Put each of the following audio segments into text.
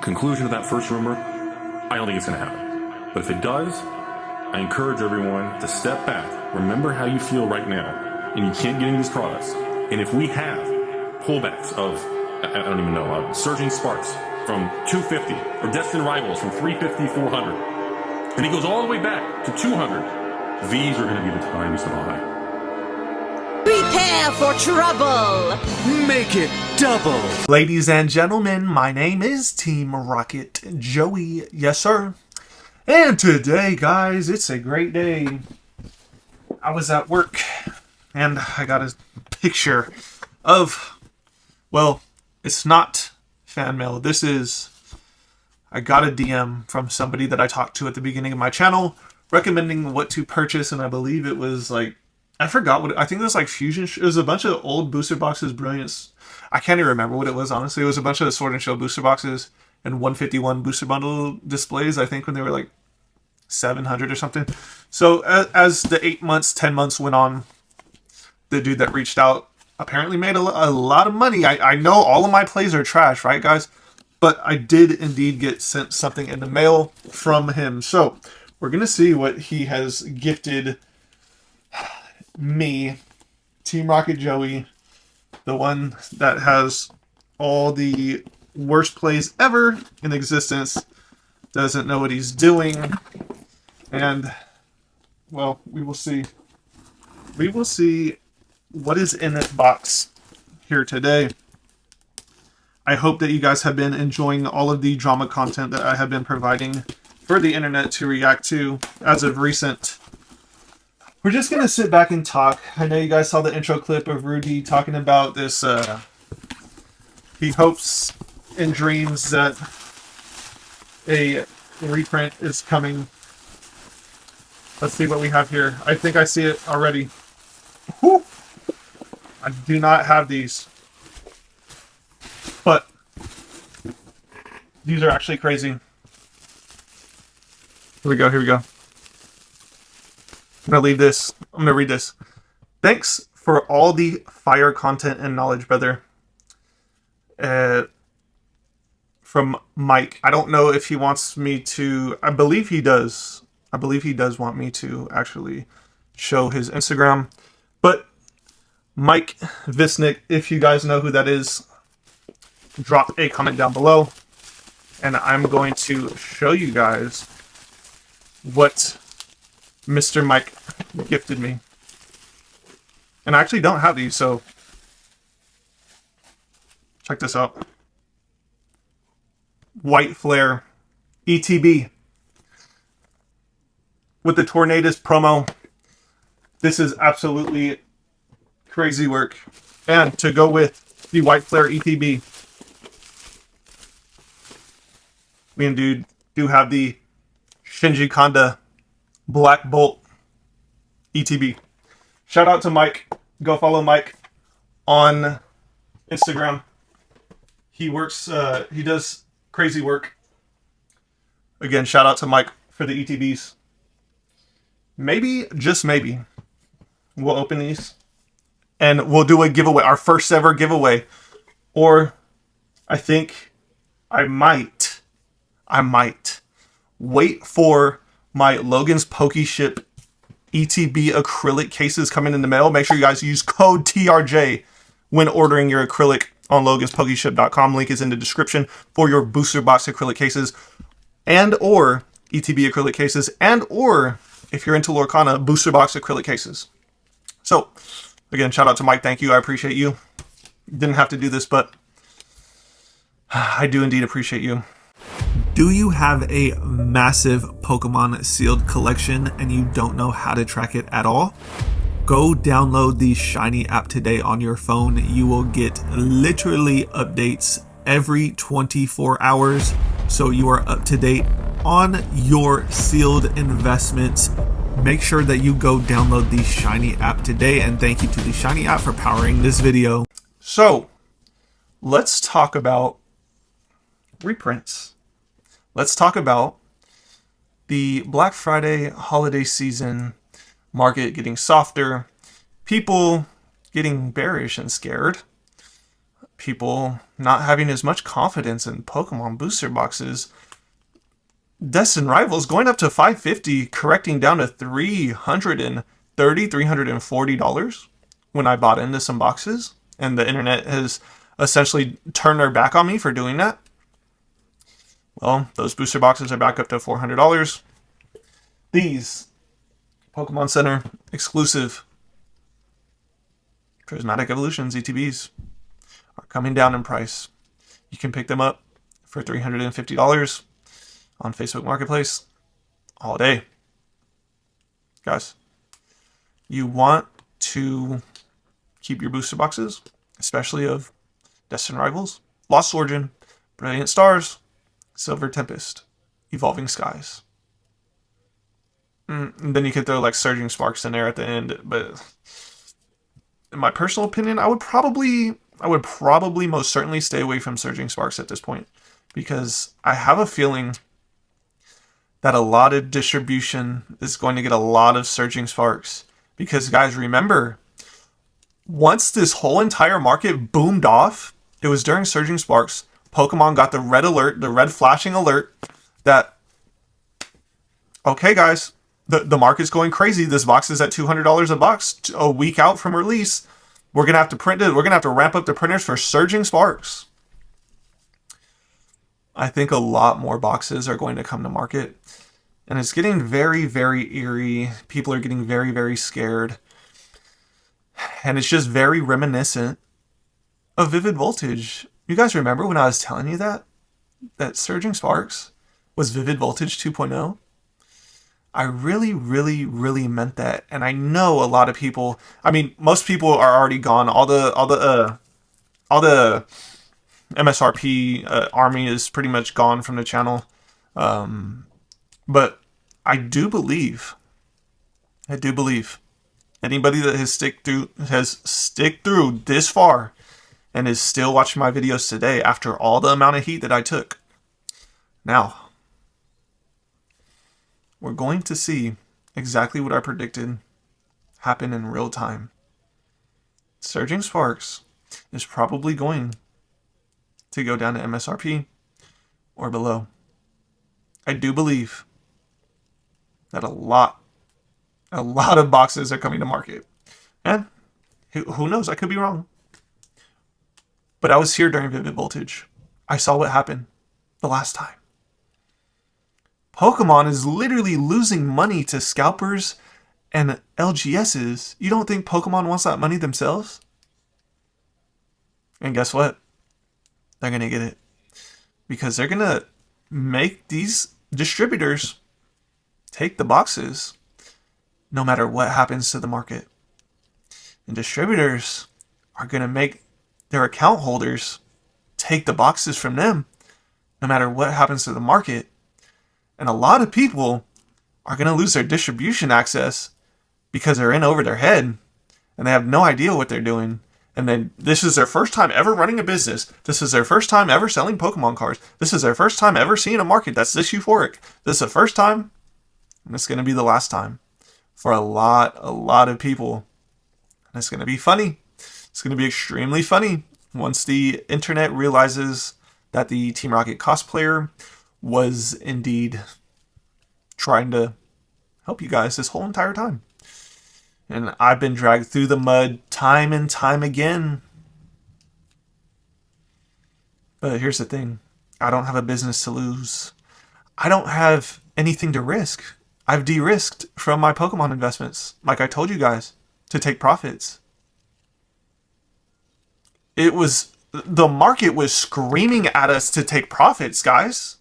conclusion of that first rumor, I don't think it's going to happen. But if it does, I encourage everyone to step back. Remember how you feel right now, and you can't get into these products. And if we have pullbacks of, I don't even know, surging sparks from 250 or destined rivals from 350, 400, and it goes all the way back to 200, these are going to be the times to buy. Prepare for trouble! Make it double! Ladies and gentlemen, my name is Team Rocket Joey. Yes, sir. And today, guys, it's a great day. I was at work, and I got a picture of, well, it's not fan mail. This is, I got a DM from somebody that I talked to at the beginning of my channel, recommending what to purchase, and I believe it was like, I forgot what, I think it was like Fusion, it was a bunch of old booster boxes, Brilliance. I can't even remember what it was, honestly. It was a bunch of Sword and Shield booster boxes and 151 booster bundle displays, I think, when they were like 700 or something. So as the 8 months, 10 months went on, the dude that reached out apparently made a lot of money. I know all of my plays are trash, right, guys? But I did indeed get sent something in the mail from him. So we're going to see what he has gifted me, Team Rocket Joey, the one that has all the worst plays ever in existence, doesn't know what he's doing, and, well, we will see. We will see what is in this box here today. I hope that you guys have been enjoying all of the drama content that I have been providing for the internet to react to as of recent. We're just going to sit back and talk. I know you guys saw the intro clip of Rudy talking about this. He hopes and dreams that a reprint is coming. Let's see what we have here. I think I see it already. Whew. I do not have these. But these are actually crazy. Here we go, here we go. I'm going to leave this. I'm going to read this. Thanks for all the fire content and knowledge, brother. From Mike. I don't know if he wants me to... I believe he does. I believe he does want me to actually show his Instagram. But Mike Visnick, if you guys know who that is, drop a comment down below. And I'm going to show you guys what Mr. Mike gifted me. And I actually don't have these, so check this out. White Flare ETB with the Tornadoes promo. This is absolutely crazy work. And to go with the White Flare ETB, we indeed do have the Shinji Kanda Black Bolt ETB. Shout out to Mike. Go follow Mike on Instagram. He works, he does crazy work. Again, shout out to Mike for the ETBs. Maybe, just maybe, we'll open these and we'll do a giveaway, our first ever giveaway. Or I think I might wait for my Logan's Pokeship ETB acrylic cases coming in the mail. Make sure you guys use code TRJ when ordering your acrylic on loganspokeship.com. Link is in the description for your booster box acrylic cases and or ETB acrylic cases and or, if you're into Lorcana, booster box acrylic cases. So, again, shout out to Mike. Thank you. I appreciate you. Didn't have to do this, but I do indeed appreciate you. Do you have a massive Pokemon sealed collection and you don't know how to track it at all? Go download the Shiny app today on your phone. You will get literally updates every 24 hours, so you are up to date on your sealed investments. Make sure that you go download the Shiny app today, and thank you to the Shiny app for powering this video. So, let's talk about reprints. Let's talk about the Black Friday holiday season market getting softer, people getting bearish and scared, people not having as much confidence in Pokemon booster boxes. Destined Rivals going up to $550, correcting down to $330, $340 when I bought into some boxes. And the internet has essentially turned their back on me for doing that. Well, those booster boxes are back up to $400. These Pokemon Center exclusive Prismatic Evolutions ETBs are coming down in price. You can pick them up for $350 on Facebook Marketplace all day. Guys, you want to keep your booster boxes, especially of Destined Rivals, Lost Origin, Brilliant Stars, Silver Tempest, Evolving Skies. And then you could throw like Surging Sparks in there at the end, but in my personal opinion, I would probably most certainly stay away from Surging Sparks at this point, because I have a feeling that a lot of distribution is going to get a lot of Surging Sparks. Because guys, remember, once this whole entire market boomed off, it was during Surging Sparks. Pokemon got the red alert, the red flashing alert that, okay guys, the market's going crazy. This box is at $200 a box a week out from release. We're going to have to print it. We're going to have to ramp up the printers for Surging Sparks. I think a lot more boxes are going to come to market. And it's getting very, very eerie. People are getting very, very scared. And it's just very reminiscent of Vivid Voltage. You guys remember when I was telling you that Surging Sparks was Vivid Voltage 2.0? I really, really, really meant that. And I know a lot of people, I mean, most people are already gone. All the MSRP army is pretty much gone from the channel. But I do believe anybody that has stick through this far and is still watching my videos today after all the amount of heat that I took. Now, we're going to see exactly what I predicted happen in real time. Surging Sparks is probably going to go down to MSRP or below. I do believe that a lot of boxes are coming to market. And who knows, I could be wrong. But I was here during Vivid Voltage. I saw what happened the last time. Pokemon is literally losing money to scalpers and LGSs. You don't think Pokemon wants that money themselves? And guess what? They're going to get it. Because they're going to make these distributors take the boxes no matter what happens to the market. And distributors are going to make their account holders take the boxes from them no matter what happens to the market. And a lot of people are going to lose their distribution access because they're in over their head and they have no idea what they're doing. And then this is their first time ever running a business. This is their first time ever selling Pokemon cards. This is their first time ever seeing a market that's this euphoric. This is the first time, and it's going to be the last time for a lot of people. And it's going to be funny. It's going to be extremely funny once the internet realizes that the Team Rocket cosplayer was indeed trying to help you guys this whole entire time. And I've been dragged through the mud time and time again. But here's the thing. I don't have a business to lose. I don't have anything to risk. I've de-risked from my Pokemon investments, like I told you guys, to take profits. The market was screaming at us to take profits, guys.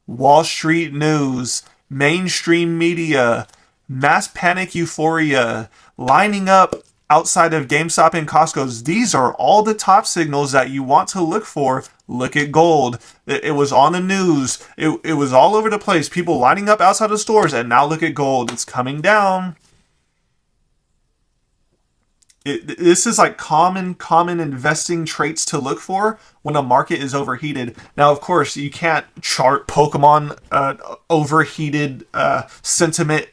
Wall Street news, mainstream media, mass panic euphoria, lining up outside of GameStop and Costco's. These are all the top signals that you want to look for. Look at gold. It was on the news. It was all over the place. People lining up outside of stores, and now look at gold. It's coming down. This is like common investing traits to look for when a market is overheated. Now, of course, you can't chart Pokemon overheated sentiment.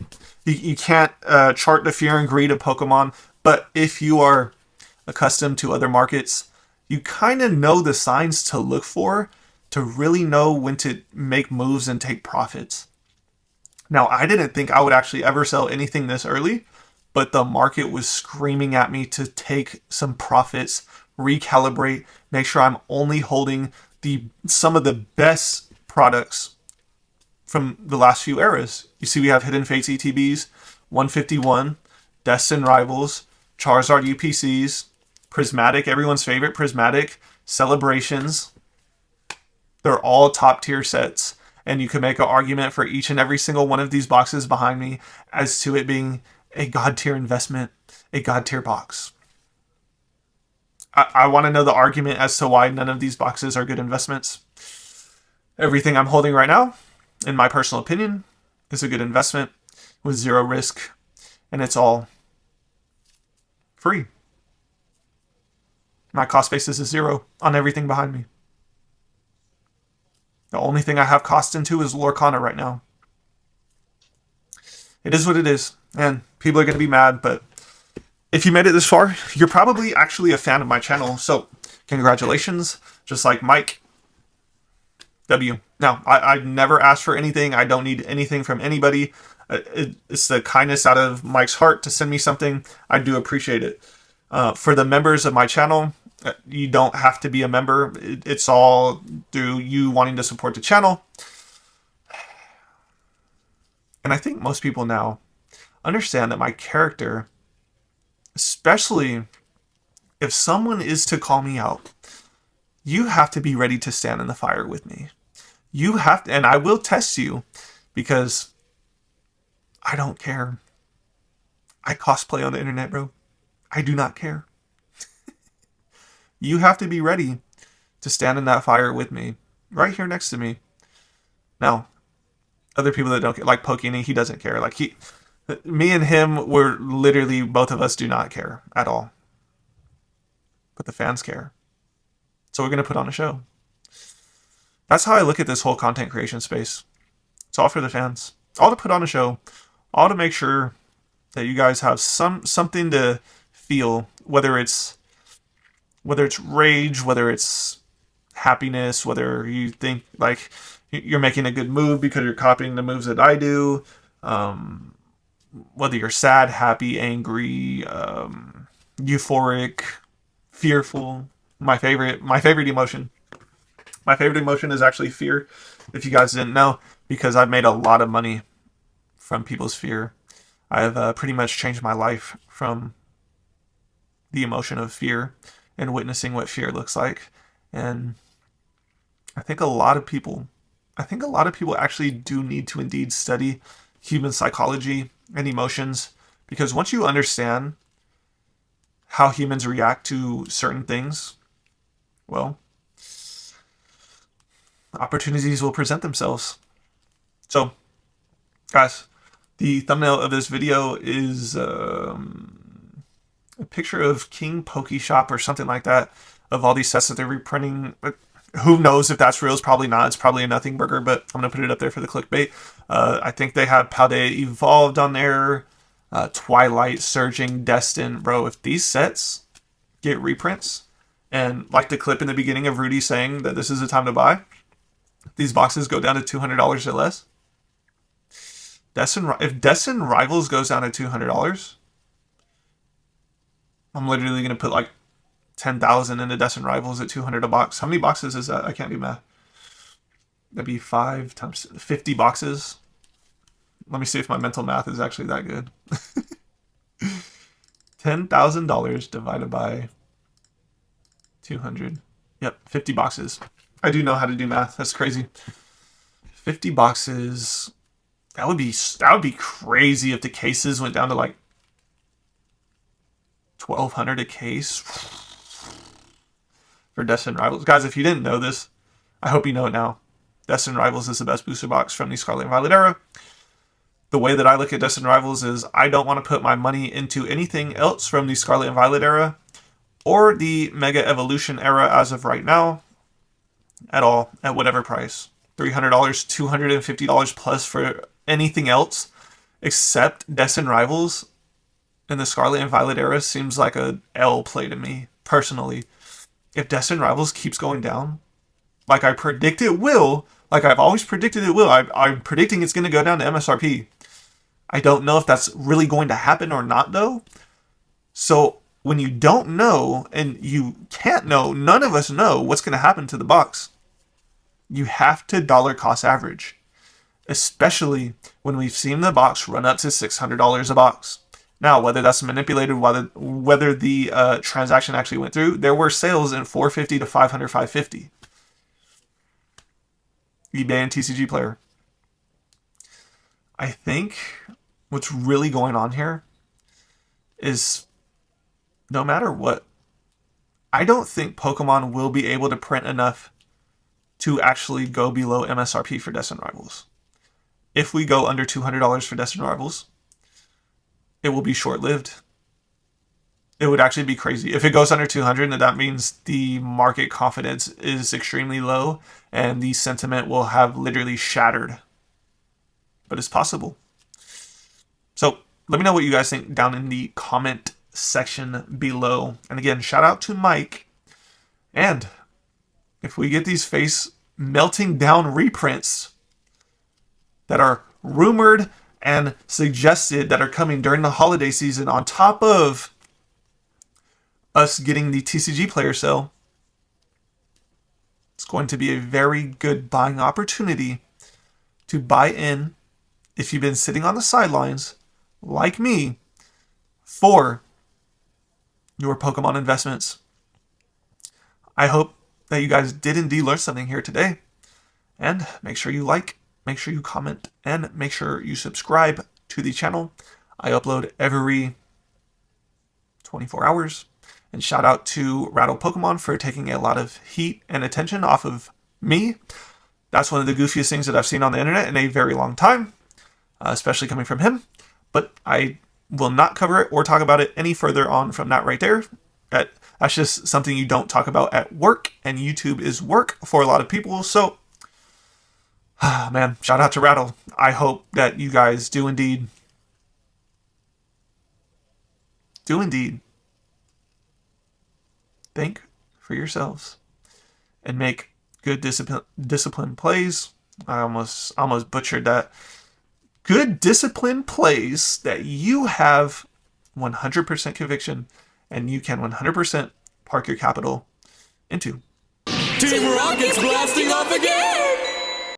You can't chart the fear and greed of Pokemon. But if you are accustomed to other markets, you kind of know the signs to look for to really know when to make moves and take profits. Now, I didn't think I would actually ever sell anything this early, but the market was screaming at me to take some profits, recalibrate, make sure I'm only holding some of the best products from the last few eras. You see, we have Hidden Fates ETBs, 151, Destin Rivals, Charizard UPCs, Prismatic, everyone's favorite Prismatic, Celebrations. They're all top tier sets. And you can make an argument for each and every single one of these boxes behind me as to it being a god tier investment, a god tier box. I want to know the argument as to why none of these boxes are good investments. Everything I'm holding right now, in my personal opinion, is a good investment with zero risk. And it's all free. My cost basis is zero on everything behind me. The only thing I have cost into is Lorcana right now. It is what it is. And people are going to be mad, but if you made it this far, you're probably actually a fan of my channel. So congratulations. Just like Mike W. Now, I never asked for anything. I don't need anything from anybody. It's the kindness out of Mike's heart to send me something. I do appreciate it. For the members of my channel, you don't have to be a member. It's all through you wanting to support the channel. And I think most people now understand that my character, especially if someone is to call me out, you have to be ready to stand in the fire with me. You have to, and I will test you because I don't care. I cosplay on the internet, bro. I do not care. You have to be ready to stand in that fire with me, right here next to me. Now, other people that don't care, like Pokini, he doesn't care. Like me and him, we're literally, both of us do not care at all. But the fans care. So we're going to put on a show. That's how I look at this whole content creation space. It's all for the fans. All to put on a show. All to make sure that you guys have something to feel, whether it's rage, whether it's happiness, whether you think like you're making a good move because you're copying the moves that I do, whether you're sad, happy, angry, euphoric, fearful. My favorite emotion. My favorite emotion is actually fear, if you guys didn't know, because I've made a lot of money from people's fear. I've pretty much changed my life from the emotion of fear and witnessing what fear looks like. And I think a lot of people actually do need to indeed study human psychology and emotions, because once you understand how humans react to certain things, well, opportunities will present themselves. So, guys, the thumbnail of this video is a picture of King Pokeshop or something like that, of all these sets that they're reprinting. Who knows if that's real? It's probably not. It's probably a nothing burger, but I'm going to put it up there for the clickbait. I think they have Paldea Evolved on there, Twilight, Surging, Destin. Bro, if these sets get reprints, and like the clip in the beginning of Rudy saying that this is the time to buy, these boxes go down to $200 or less. If Destin Rivals goes down to $200, I'm literally going to put like 10,000 into Destin Rivals at 200 a box. How many boxes is that? I can't do math. That'd be 5 times 50 boxes. Let me see if my mental math is actually that good. $10,000 divided by 200. Yep, 50 boxes. I do know how to do math. That's crazy. 50 boxes. That would be crazy if the cases went down to like 1,200 a case for Destin Rivals. Guys, if you didn't know this, I hope you know it now. Destin Rivals is the best booster box from the Scarlet and Violet era. The way that I look at Destin Rivals is I don't want to put my money into anything else from the Scarlet and Violet era or the Mega Evolution era as of right now at all, at whatever price. $300, $250 plus for anything else except Destin Rivals in the Scarlet and Violet era seems like a L play to me, personally. if Destined Rivals keeps going down, like I predict it will, like I've always predicted it will, I'm predicting it's going to go down to MSRP. I don't know if that's really going to happen or not, though. So when you don't know, and you can't know, none of us know what's going to happen to the box. You have to dollar cost average, especially when we've seen the box run up to $600 a box. Now, whether that's manipulated, whether the transaction actually went through, there were sales in 450 to 500, 550. eBay and TCG Player. I think what's really going on here is no matter what, I don't think Pokemon will be able to print enough to actually go below MSRP for Destined Rivals. If we go under $200 for Destined Rivals, it will be short-lived. It would actually be crazy. If it goes under 200, then that means the market confidence is extremely low and the sentiment will have literally shattered. But it's possible. So let me know what you guys think down in the comment section below. And again, shout out to Mike. And if we get these face melting down reprints that are rumored and suggested that are coming during the holiday season, on top of us getting the TCG Player sale, it's going to be a very good buying opportunity to buy in if you've been sitting on the sidelines like me for your Pokemon investments. I hope that you guys did indeed learn something here today, and make sure you like, make sure you comment, and make sure you subscribe to the channel. I upload every 24 hours. And shout out to Rattle Pokemon for taking a lot of heat and attention off of me. That's one of the goofiest things that I've seen on the internet in a very long time, especially coming from him. But I will not cover it or talk about it any further on from that right there. That's just something you don't talk about at work, and YouTube is work for a lot of people. So, man, shout out to Rattle. I hope that you guys do indeed think for yourselves and make good disciplined plays. I almost butchered that. Good disciplined plays that you have 100% conviction and you can 100% park your capital into. Team Rocket's blasting off again!